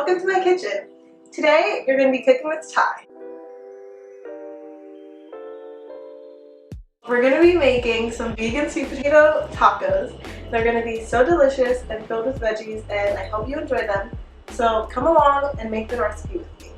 Welcome to my kitchen. Today you're going to be cooking with Thai. We're going to be making some vegan sweet potato tacos. They're going to be so delicious and filled with veggies, and I hope you enjoy them. So come along and make the recipe with me.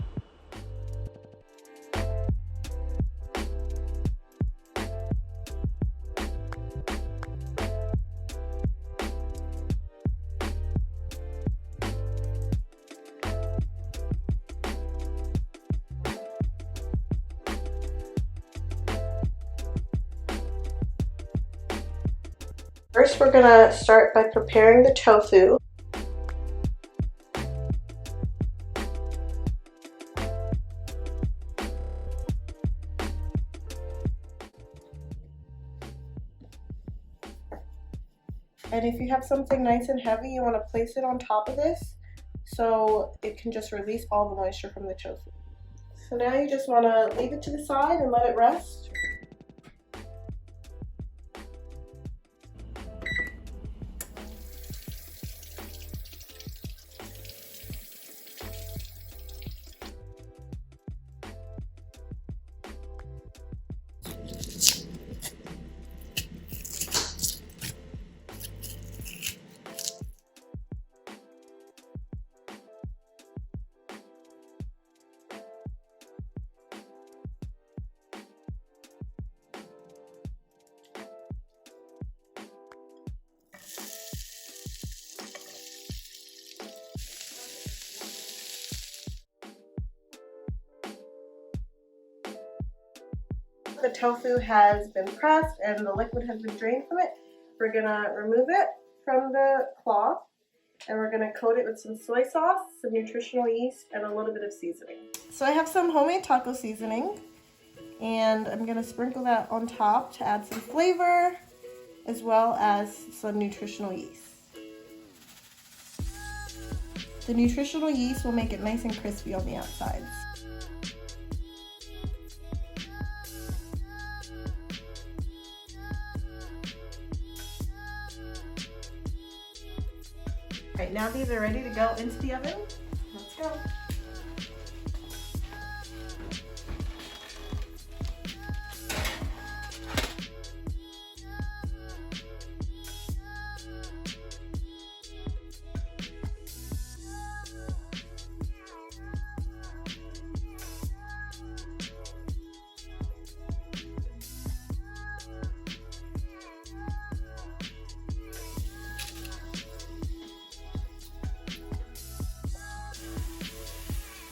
First, we're gonna start by preparing the tofu. And if you have something nice and heavy, you want to place it on top of this so it can just release all the moisture from the tofu. So now you just want to leave it to the side and let it rest. The tofu has been pressed and the liquid has been drained from it. We're gonna remove it from the cloth and we're gonna coat it with some soy sauce, some nutritional yeast, and a little bit of seasoning. So I have some homemade taco seasoning and I'm gonna sprinkle that on top to add some flavor as well as some nutritional yeast. The nutritional yeast will make it nice and crispy on the outsides. Alright, now these are ready to go into the oven. Let's go.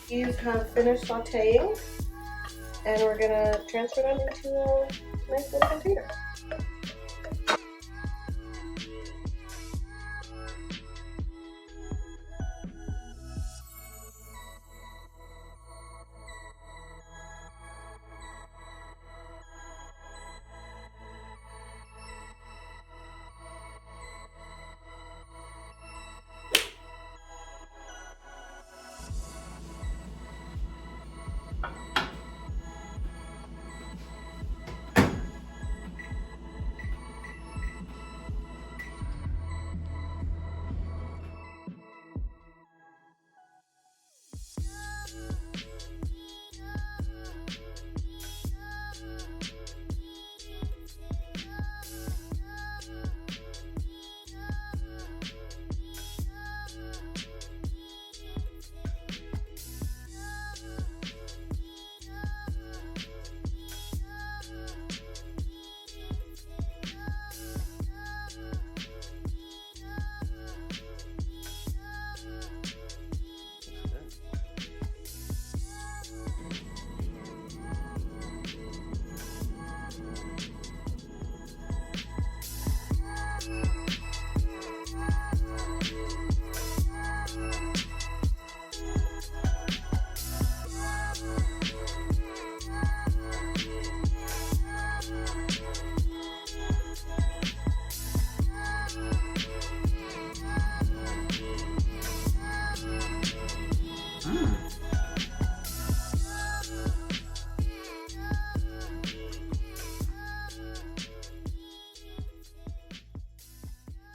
These have finished sauteing, and we're gonna transfer them into a nice little container.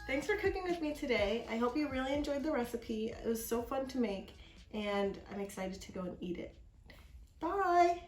Thanks for cooking with me today. I hope you really enjoyed the recipe. It was so fun to make. and I'm excited to go and eat it. Bye!